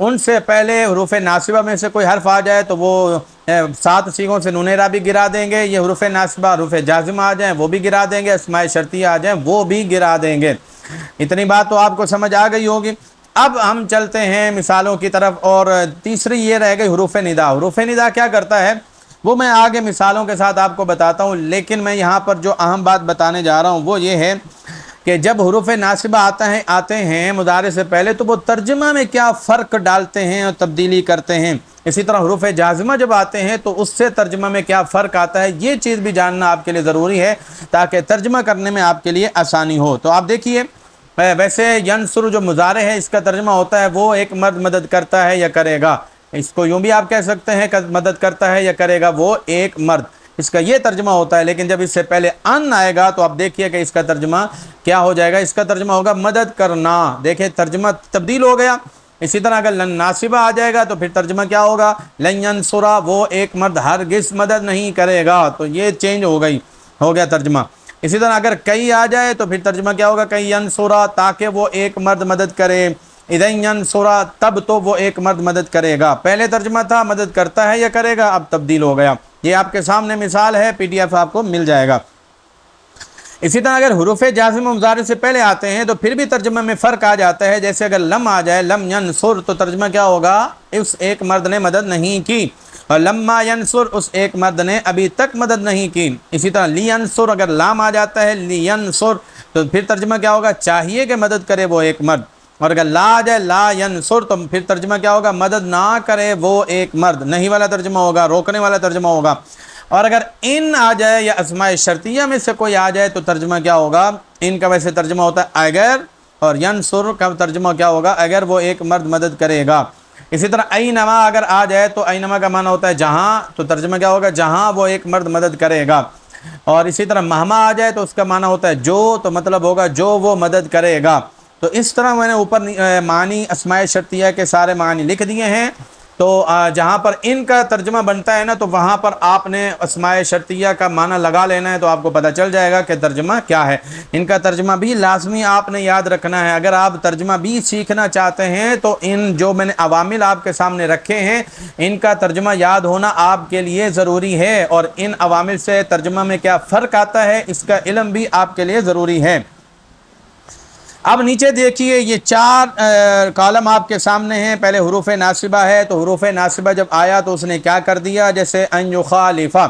ان سے پہلے حروف ناصبہ میں سے کوئی حرف آ جائے تو وہ 7 سیغوں سے نون را بھی گرا دیں گے، یہ حروف ناصبہ حروف جازمہ آ جائیں وہ بھی گرا دیں گے، اسماء شرطیہ آ جائیں وہ بھی گرا دیں گے۔ اتنی بات تو آپ کو سمجھ آ گئی ہوگی۔ اب ہم چلتے ہیں مثالوں کی طرف، اور تیسری یہ رہ گئی حروف ندا۔ حروف ندا کیا کرتا ہے وہ میں آگے مثالوں کے ساتھ آپ کو بتاتا ہوں، لیکن میں یہاں پر جو اہم بات بتانے جا رہا ہوں وہ یہ ہے کہ جب حروف ناصبہ آتے ہیں مضارع سے پہلے تو وہ ترجمہ میں کیا فرق ڈالتے ہیں اور تبدیلی کرتے ہیں، اسی طرح حروف جازمہ جب آتے ہیں تو اس سے ترجمہ میں کیا فرق آتا ہے، یہ چیز بھی جاننا آپ کے لیے ضروری ہے تاکہ ترجمہ کرنے میں آپ کے لیے آسانی ہو۔ تو آپ دیکھیے، ویسے ینصر جو مضارع ہے اس کا ترجمہ ہوتا ہے وہ ایک مرد مدد کرتا ہے یا کرے گا، اس کو یوں بھی آپ کہہ سکتے ہیں کہ مدد کرتا ہے یا کرے گا وہ ایک مرد، اس کا یہ ترجمہ ہوتا ہے۔ لیکن جب اس سے پہلے ان آئے گا تو آپ دیکھیے کہ اس کا ترجمہ کیا ہو جائے گا، اس کا ترجمہ ہوگا مدد کرنا۔ دیکھیں ترجمہ تبدیل ہو گیا۔ اسی طرح اگر لن ناصبہ آ جائے گا تو پھر ترجمہ کیا ہوگا، لن ینصرا، وہ ایک مرد ہرگز مدد نہیں کرے گا، تو یہ چینج ہو گیا ترجمہ۔ اسی طرح اگر کئی آ جائے تو پھر ترجمہ کیا ہوگا، کئی ینصرا، تاکہ وہ ایک مرد مدد کرے، اذن ینصرا، تب تو وہ ایک مرد مدد کرے گا۔ پہلے ترجمہ تھا مدد کرتا ہے یا کرے گا، اب تبدیل ہو گیا۔ یہ آپ کے سامنے مثال ہے، پی ڈی ایف آپ کو مل جائے گا۔ اسی طرح اگر حروف جازمہ مضارع سے پہلے آتے ہیں تو پھر بھی ترجمہ میں فرق آ جاتا ہے، جیسے اگر لم آ جائے، لم ینصر، تو ترجمہ کیا ہوگا، اس ایک مرد نے مدد نہیں کی، اور لما ینصر، اس ایک مرد نے ابھی تک مدد نہیں کی۔ اسی طرح لی ینصر، اگر لام آ جاتا ہے، لی ینصر، تو پھر ترجمہ کیا ہوگا، چاہیے کہ مدد کرے وہ ایک مرد، اور اگر لا آ جائے، لا ینصر، تو پھر ترجمہ کیا ہوگا، مدد نہ کرے وہ ایک مرد، نہیں والا ترجمہ ہوگا، روکنے والا ترجمہ ہوگا۔ اور اگر ان آ جائے یا اسماء شرطیہ میں سے کوئی آ جائے تو ترجمہ کیا ہوگا، ان کا ویسے ترجمہ ہوتا ہے اگر، اور ینصر کا ترجمہ کیا ہوگا، اگر وہ ایک مرد مدد کرے گا۔ اسی طرح اینما اگر آ جائے تو اینما کا معنی ہوتا ہے جہاں، تو ترجمہ کیا ہوگا، جہاں وہ ایک مرد مدد کرے گا۔ اور اسی طرح مہما آ جائے تو اس کا معنی ہوتا ہے جو، تو مطلب ہوگا جو وہ مدد کرے گا۔ تو اس طرح میں نے اوپر معنی اسماء شرطیہ کے سارے معنی لکھ دیے ہیں، تو جہاں پر ان کا ترجمہ بنتا ہے نا تو وہاں پر آپ نے اسماء شرطیہ کا معنی لگا لینا ہے، تو آپ کو پتہ چل جائے گا کہ ترجمہ کیا ہے۔ ان کا ترجمہ بھی لازمی آپ نے یاد رکھنا ہے۔ اگر آپ ترجمہ بھی سیکھنا چاہتے ہیں تو ان جو میں نے عوامل آپ کے سامنے رکھے ہیں ان کا ترجمہ یاد ہونا آپ کے لیے ضروری ہے، اور ان عوامل سے ترجمہ میں کیا فرق آتا ہے اس کا علم بھی آپ کے لیے ضروری ہے۔ اب نیچے دیکھیے، یہ 4 کالم آپ کے سامنے ہیں۔ پہلے حروف ناصبہ ہے، تو حروف ناصبہ جب آیا تو اس نے کیا کر دیا، جیسے ان یخالفہ،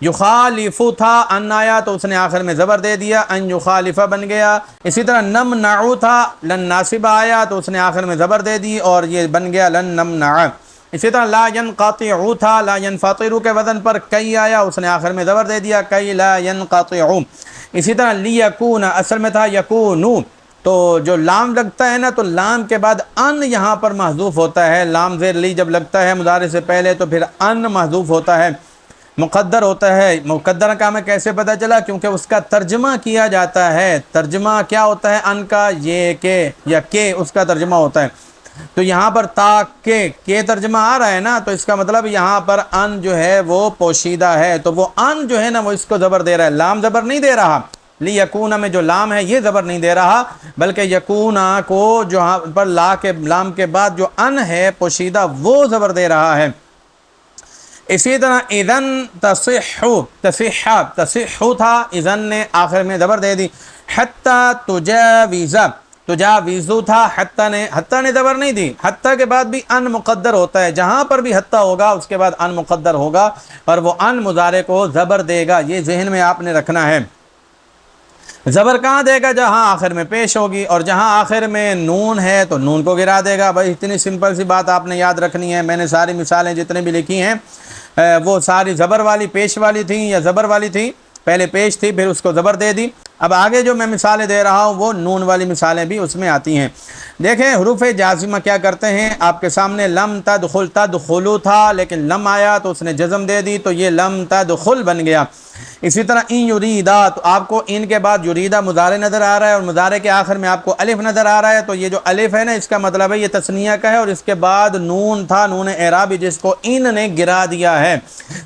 یخالفو تھا، ان آیا تو اس نے آخر میں زبر دے دیا، ان یخالفہ بن گیا۔ اسی طرح نمنعو تھا، لن ناصبہ آیا تو اس نے آخر میں زبر دے دی اور یہ بن گیا لن نمنع۔ اسی طرح لا ینقطعو تھا، لا ینفطرو کے وزن پر کئی آیا، اس نے آخر میں زبر دے دیا، کئی لا ینقطعو۔ اسی طرح لیکون، اصل میں تھا یکونو، تو جو لام لگتا ہے نا تو لام کے بعد ان یہاں پر محذوف ہوتا ہے، لام زیر لی جب لگتا ہے مضارع سے پہلے تو پھر ان محذوف ہوتا ہے، مقدر ہوتا ہے۔ مقدر کا ہمیں کیسے پتہ چلا، کیونکہ اس کا ترجمہ کیا جاتا ہے۔ ترجمہ کیا ہوتا ہے ان کا، یہ کہ یا کہ، اس کا ترجمہ ہوتا ہے۔ تو یہاں پر تا کہ ترجمہ آ رہا ہے نا، تو اس کا مطلب یہاں پر ان جو ہے وہ پوشیدہ ہے، تو وہ ان جو ہے نا وہ اس کو زبر دے رہا ہے، لام زبر نہیں دے رہا۔ لی یکونا میں جو لام ہے یہ زبر نہیں دے رہا، بلکہ یکونا کو جو پر لام کے بعد جو ان ہے پوشیدہ وہ زبر دے رہا ہے۔ اسی طرح اذن تصح تھا، اذن نے آخر میں زبر دے دی۔ حتی تجاویزو تھا، حتی نے زبر نہیں دی، حتی کے بعد بھی ان مقدر ہوتا ہے، جہاں پر بھی حتی ہوگا اس کے بعد ان مقدر ہوگا، اور وہ ان مضارع کو زبر دے گا، یہ ذہن میں آپ نے رکھنا ہے۔ زبر کہاں دے گا، جہاں آخر میں پیش ہوگی، اور جہاں آخر میں نون ہے تو نون کو گرا دے گا۔ بھائی اتنی سمپل سی بات آپ نے یاد رکھنی ہے۔ میں نے ساری مثالیں جتنے بھی لکھی ہیں وہ ساری زبر والی پیش والی تھیں یا زبر والی تھیں، پہلے پیش تھی پھر اس کو زبر دے دی۔ اب آگے جو میں مثالیں دے رہا ہوں وہ نون والی مثالیں بھی اس میں آتی ہیں۔ دیکھیں حروف جازمہ کیا کرتے ہیں، آپ کے سامنے لم تدخل، تدخلو تھا لیکن لم آیا تو اس نے جزم دے دی، تو یہ لم تدخل بن گیا۔ اسی طرح ان یریدا، تو آپ کو ان کے بعد یریدا مضارع نظر آ رہا ہے، اور مضارع کے آخر میں آپ کو الف نظر آ رہا ہے، تو یہ جو الف ہے نا اس کا مطلب ہے یہ تثنیہ کا ہے، اور اس کے بعد نون تھا، نون اعرابی، جس کو ان نے گرا دیا ہے۔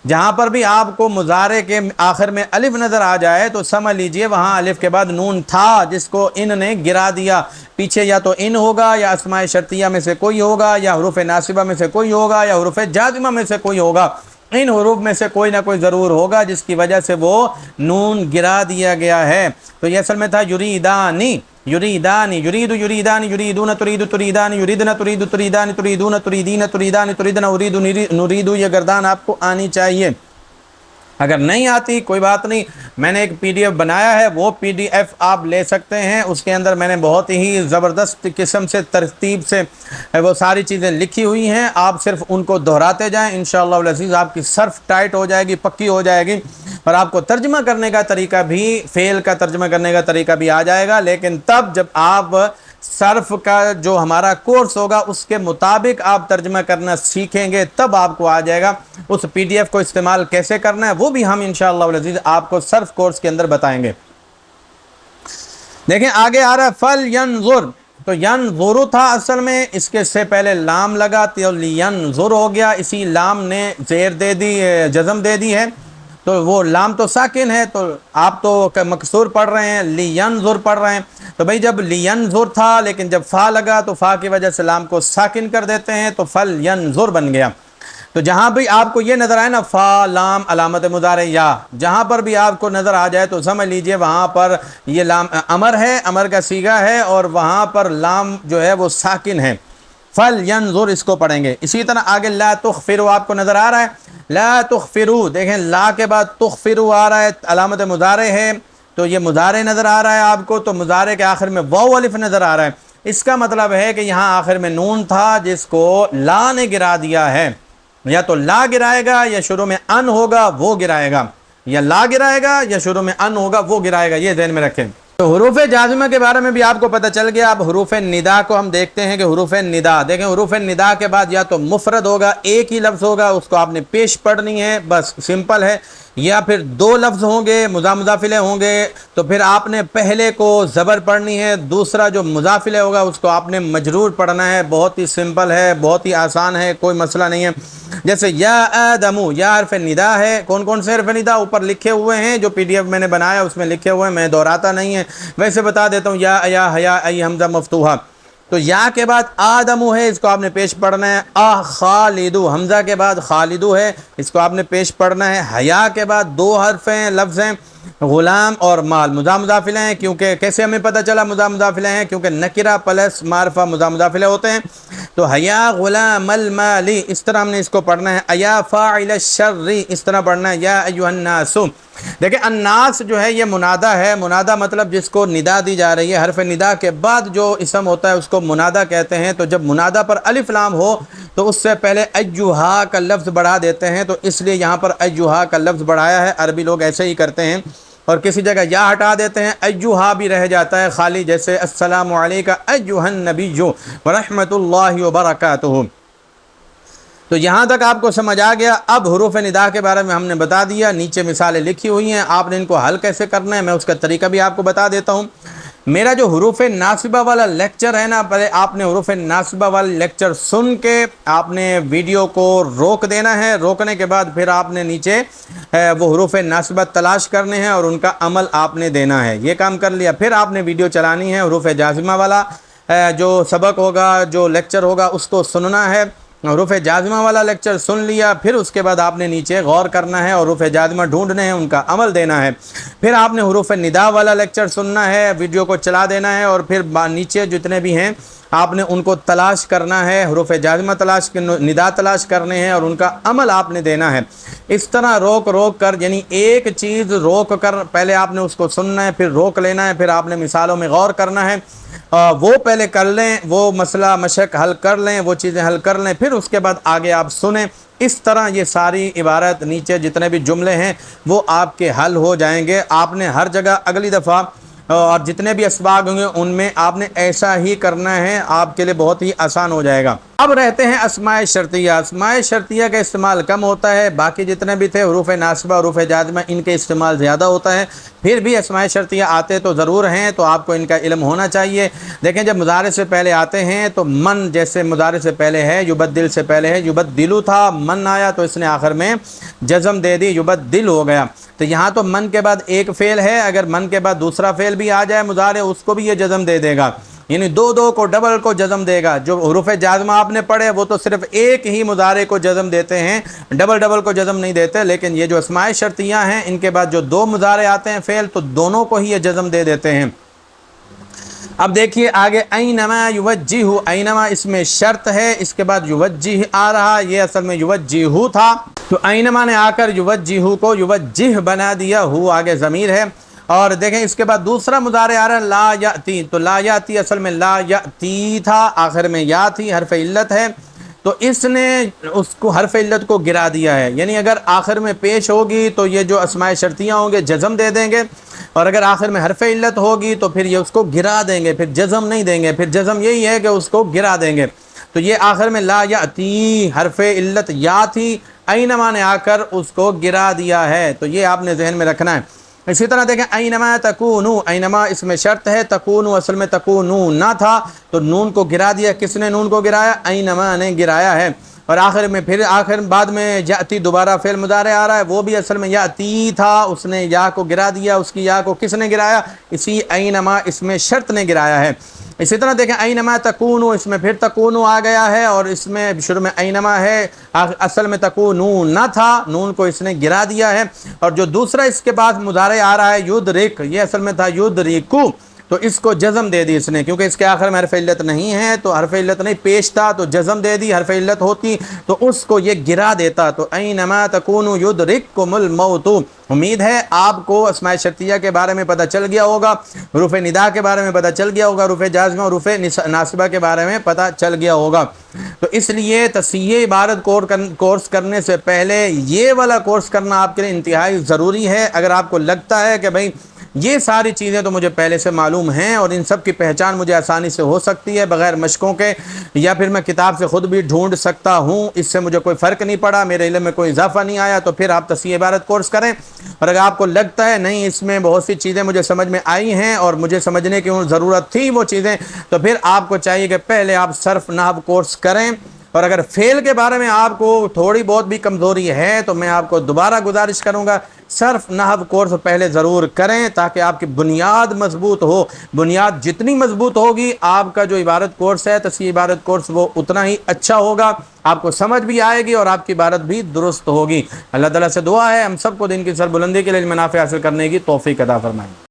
جہاں پر بھی آپ کو مضارع کے آخر میں الف نظر آ جائے تو سمجھ لیجئے وہاں الف کے بعد نون تھا جس کو ان نے گرا دیا، پیچھے یا تو ان ہوگا یا اسماء شرطیہ میں سے کوئی ہوگا یا حروف ناصبہ میں سے کوئی ہوگا یا حروف جازمہ میں سے کوئی ہوگا، ان حروف میں سے کوئی نہ کوئی ضرور ہوگا جس کی وجہ سے وہ نون گرا دیا گیا ہے۔ تو یہ اصل میں تھا یریدانی، یریدانی، یرید، یریدانی، یریدون، ترید، تریدان، یریدنا، ترید، تریدان، تریدون، تریدین، تریدان، تریدنا، ارید، نرید، یہ گردان آپ کو آنی چاہیے۔ اگر نہیں آتی کوئی بات نہیں، میں نے ایک پی ڈی ایف بنایا ہے، وہ پی ڈی ایف آپ لے سکتے ہیں، اس کے اندر میں نے بہت ہی زبردست قسم سے ترتیب سے وہ ساری چیزیں لکھی ہوئی ہیں، آپ صرف ان کو دہراتے جائیں، انشاءاللہ العزیز آپ کی صرف ٹائٹ ہو جائے گی، پکی ہو جائے گی، اور آپ کو ترجمہ کرنے کا طریقہ بھی، فعل کا ترجمہ کرنے کا طریقہ بھی آ جائے گا۔ لیکن تب جب آپ صرف کا جو ہمارا کورس ہوگا اس کے مطابق آپ ترجمہ کرنا سیکھیں گے، تب آپ کو آ جائے گا۔ اس پی ڈی ایف کو استعمال کیسے کرنا ہے وہ بھی ہم انشاءاللہ العزیز آپ کو صرف کورس کے اندر بتائیں گے۔ دیکھیں آگے آ رہا ہے فَلْيَنْظُرْ، تو ینظر تھا اصل میں، اس کے سے پہلے لام لگا تو لینظر ہو گیا، اسی لام نے زیر دے دی، جزم دے دی ہے، تو وہ لام تو ساکن ہے، تو آپ تو مکسور پڑھ رہے ہیں، لینظر پڑھ رہے ہیں، تو بھئی جب لینظر تھا لیکن جب فا لگا تو فا کی وجہ سے لام کو ساکن کر دیتے ہیں، تو فَلْيَنْظُرْ بن گیا۔ تو جہاں بھی آپ کو یہ نظر آئے نا فا لام علامت مضارع یا، جہاں پر بھی آپ کو نظر آ جائے تو سمجھ لیجئے وہاں پر یہ لام امر ہے، امر کا صیغہ ہے، اور وہاں پر لام جو ہے وہ ساکن ہے، فَلْيَنْظُرْ اس کو پڑھیں گے۔ اسی طرح آگے لا تُخْفِرُوا آپ کو نظر آ رہا ہے، لا تُخْفِرُوا، دیکھیں لا کے بعد تُخْفِرُوا آ رہا ہے، علامت مضارع ہے، تو یہ مضارع نظر آ رہا ہے آپ کو، تو مضارع کے آخر میں واو الف نظر آ رہا ہے، اس کا مطلب ہے کہ یہاں آخر میں نون تھا جس کو لا نے گرا دیا ہے، یا تو لا گرائے گا یا شروع میں ان ہوگا وہ گرائے گا، یا لا گرائے گا یا شروع میں ان ہوگا وہ گرائے گا، یہ ذہن میں رکھیں۔ تو حروف جازمہ کے بارے میں بھی آپ کو پتہ چل گیا۔ اب حروف ندا کو ہم دیکھتے ہیں کہ حروف ندا، دیکھیں حروف ندا کے بعد یا تو مفرد ہوگا، ایک ہی لفظ ہوگا، اس کو آپ نے پیش پڑھنی ہے، بس سمپل ہے، یا پھر دو لفظ ہوں گے، مضافلے ہوں گے، تو پھر آپ نے پہلے کو زبر پڑھنی ہے، دوسرا جو مضافلے ہوگا اس کو آپ نے مجرور پڑھنا ہے، بہت ہی سمپل ہے، بہت ہی آسان ہے، کوئی مسئلہ نہیں ہے۔ جیسے یا آدمو، یا حرف ندا ہے، کون کون سے حرف ندا اوپر لکھے ہوئے ہیں، جو پی ڈی ایف میں نے بنایا اس میں لکھے ہوئے ہیں، میں دہراتا نہیں ہے، ویسے بتا دیتا ہوں، یا حیا ای حمزہ مفتوحہ، تو یا کے بعد آدمو ہے، اس کو آپ نے پیش پڑھنا ہے، خالدو، حمزہ کے بعد خالدو ہے، اس کو آپ نے پیش پڑھنا ہے، حیا کے بعد دو حرف ہیں، لفظ ہیں، غلام اور مال، مضافلے ہیں، کیونکہ کیسے ہمیں پتہ چلا مضافلے ہیں، کیونکہ نکرہ پلس معرفہ مضافلے ہوتے ہیں، تو حیا غلام المالی، اس طرح ہم نے اس کو پڑھنا ہے، ایا فاعل الشر، اس طرح پڑھنا ہے، یا ایھا الناس۔ دیکھیں الناس جو ہے یہ منادہ ہے، منادہ مطلب جس کو ندا دی جا رہی ہے، حرف ندا کے بعد جو اسم ہوتا ہے اس کو منادہ کہتے ہیں، تو جب منادہ پر الف لام ہو تو اس سے پہلے ایھا کا لفظ بڑھا دیتے ہیں، تو اس لیے یہاں پر ایھا کا لفظ بڑھایا ہے، عربی لوگ ایسے ہی کرتے ہیں، اور کسی جگہ یا ہٹا دیتے ہیں، ایھا بھی رہ جاتا ہے خالی، جیسے السلام علیکم ایھا النبی ورحمۃ اللہ وبرکاتہ۔ تو یہاں تک آپ کو سمجھ آ گیا۔ اب حروف ندا کے بارے میں ہم نے بتا دیا، نیچے مثالیں لکھی ہوئی ہیں، آپ نے ان کو حل کیسے کرنا ہے میں اس کا طریقہ بھی آپ کو بتا دیتا ہوں۔ میرا جو حروف ناصبہ والا لیکچر ہے نا، پہلے آپ نے حروف ناصبہ والا لیکچر سن کے آپ نے ویڈیو کو روک دینا ہے، روکنے کے بعد پھر آپ نے نیچے وہ حروف ناصبہ تلاش کرنے ہیں اور ان کا عمل آپ نے دینا ہے، یہ کام کر لیا، پھر آپ نے ویڈیو چلانی ہے، حروف جازمہ والا جو سبق ہوگا، جو لیکچر ہوگا اس کو سننا ہے، حروف جازمہ والا لیکچر سن لیا، پھر اس کے بعد آپ نے نیچے غور کرنا ہے اور حروف جازمہ ڈھونڈنے ہیں، ان کا عمل دینا ہے، پھر آپ نے حروف ندا والا لیکچر سننا ہے، ویڈیو کو چلا دینا ہے، اور پھر نیچے جتنے بھی ہیں آپ نے ان کو تلاش کرنا ہے، حروف جازمہ ندا تلاش کرنے ہیں اور ان کا عمل آپ نے دینا ہے۔ اس طرح روک روک کر، یعنی ایک چیز روک کر پہلے آپ نے اس کو سننا ہے، پھر روک لینا ہے، پھر آپ نے مثالوں میں غور کرنا ہے، وہ پہلے کر لیں، وہ مسئلہ مشق حل کر لیں، وہ چیزیں حل کر لیں، پھر اس کے بعد آگے آپ سنیں، اس طرح یہ ساری عبارت نیچے جتنے بھی جملے ہیں وہ آپ کے حل ہو جائیں گے۔ آپ نے ہر جگہ اگلی دفعہ اور جتنے بھی اسباق ہوں گے ان میں آپ نے ایسا ہی کرنا ہے، آپ کے لیے بہت ہی آسان ہو جائے گا۔ اب رہتے ہیں اسماء شرطیہ۔ اسماء شرطیہ کا استعمال کم ہوتا ہے، باقی جتنے بھی تھے حروف ناصبہ، حروف جازمہ، ان کے استعمال زیادہ ہوتا ہے، پھر بھی اسماء شرطیہ آتے تو ضرور ہیں، تو آپ کو ان کا علم ہونا چاہیے۔ دیکھیں جب مضارع سے پہلے آتے ہیں تو من، جیسے مضارع سے پہلے ہے، یبدل سے پہلے ہے، یبدلو تھا، من آیا تو اس نے آخر میں جزم دے دی، یبدل ہو گیا۔ تو یہاں تو من کے بعد ایک فعل ہے، اگر من کے بعد دوسرا فعل بھی آ جائے مضارع، اس کو بھی یہ جزم دے دے گا، یعنی دو کو ڈبل کو جزم دے گا۔ جو حروف جازمہ آپ نے پڑھے وہ تو صرف ایک ہی مضارع کو جزم دیتے ہیں، ڈبل کو جزم نہیں دیتے، لیکن یہ جو اسماء شرطیہ ہیں ان کے بعد جو دو مضارع آتے ہیں فعل، تو دونوں کو ہی یہ جزم دے دیتے ہیں۔ اب دیکھیے آگے، اینما یوجہ، اینما اس میں شرط ہے، اس کے بعد یوجہ آ رہا، یہ اصل میں یوجہ تھا، تو اینما نے آ کر یوجہ کو یوجہ بنا دیا، ہو آگے ضمیر ہے۔ اور دیکھیں اس کے بعد دوسرا مضارع آ رہا ہے لا یاتی، تو لا یاتی اصل میں لا یاتی تھا، آخر میں یا تھی، حرف علت ہے، تو اس نے اس کو حرف علت کو گرا دیا ہے، یعنی اگر آخر میں پیش ہوگی تو یہ جو اسماء شرطیاں ہوں گے جزم دے دیں گے، اور اگر آخر میں حرف علت ہوگی تو پھر یہ اس کو گرا دیں گے، پھر جزم نہیں دیں گے، پھر جزم یہی ہے کہ اس کو گرا دیں گے۔ تو یہ آخر میں لا یاتی حرف علت یا تھی، اینما نے آ کر اس کو گرا دیا ہے، تو یہ آپ نے ذہن میں رکھنا ہے۔ اسی طرح دیکھیں اینما تکونو، اینما اس میں شرط ہے، تکونو اصل میں تکونو نہ تھا، تو نون کو گرا دیا، کس نے نون کو گرایا؟ اینما نے گرایا ہے۔ اور آخر میں پھر بعد میں یاتی دوبارہ فعل مضارع آ رہا ہے، وہ بھی اصل میں یاتی تھا، اس نے یا کو گرا دیا، اس کی یا کو کس نے گرایا؟ اسی اینما اس میں شرط نے گرایا ہے۔ اسی طرح دیکھیں اینما تکونو، اس میں پھر تکونو آ گیا ہے، اور اس میں شروع میں اینما ہے، اصل میں تکونو نہ تھا، نون کو اس نے گرا دیا ہے۔ اور جو دوسرا اس کے بعد مضارع آ رہا ہے یدرک، یہ اصل میں تھا یدرکو، تو اس کو جزم دے دی اس نے، کیونکہ اس کے آخر میں حرف علت نہیں ہے، تو حرف علت نہیں پیش تھا تو جزم دے دی، حرف علت ہوتی تو اس کو یہ گرا دیتا، تو اینما تکونو یدرککم الموت۔ امید ہے آپ کو اسماء شرطیہ کے بارے میں پتہ چل گیا ہوگا، حروف ندا کے بارے میں پتہ چل گیا ہوگا، حروف جازمہ حروف ناصبہ کے بارے میں پتہ چل گیا ہوگا۔ تو اس لیے تصحیح عبارت کورس کرنے سے پہلے یہ والا کورس کرنا آپ کے لیے انتہائی ضروری ہے۔ اگر آپ کو لگتا ہے کہ بھائی یہ ساری چیزیں تو مجھے پہلے سے معلوم ہیں اور ان سب کی پہچان مجھے آسانی سے ہو سکتی ہے بغیر مشقوں کے، یا پھر میں کتاب سے خود بھی ڈھونڈ سکتا ہوں، اس سے مجھے کوئی فرق نہیں پڑا، میرے علم میں کوئی اضافہ نہیں آیا، تو پھر آپ تصحیح عبارت کورس کریں۔ اور اگر آپ کو لگتا ہے نہیں اس میں بہت سی چیزیں مجھے سمجھ میں آئی ہیں اور مجھے سمجھنے کی ضرورت تھی وہ چیزیں، تو پھر آپ کو چاہیے کہ پہلے آپ صرف نحو کورس کریں۔ اور اگر فعل کے بارے میں آپ کو تھوڑی بہت بھی کمزوری ہے تو میں آپ کو دوبارہ گزارش کروں گا صرف نحو کورس پہلے ضرور کریں، تاکہ آپ کی بنیاد مضبوط ہو۔ بنیاد جتنی مضبوط ہوگی آپ کا جو عبارت کورس ہے، تصحیح عبارت کورس، وہ اتنا ہی اچھا ہوگا، آپ کو سمجھ بھی آئے گی اور آپ کی عبارت بھی درست ہوگی۔ اللہ تعالیٰ سے دعا ہے ہم سب کو دین کی سربلندی کے لیے علم نافع حاصل کرنے کی توفیق عطا فرمائے۔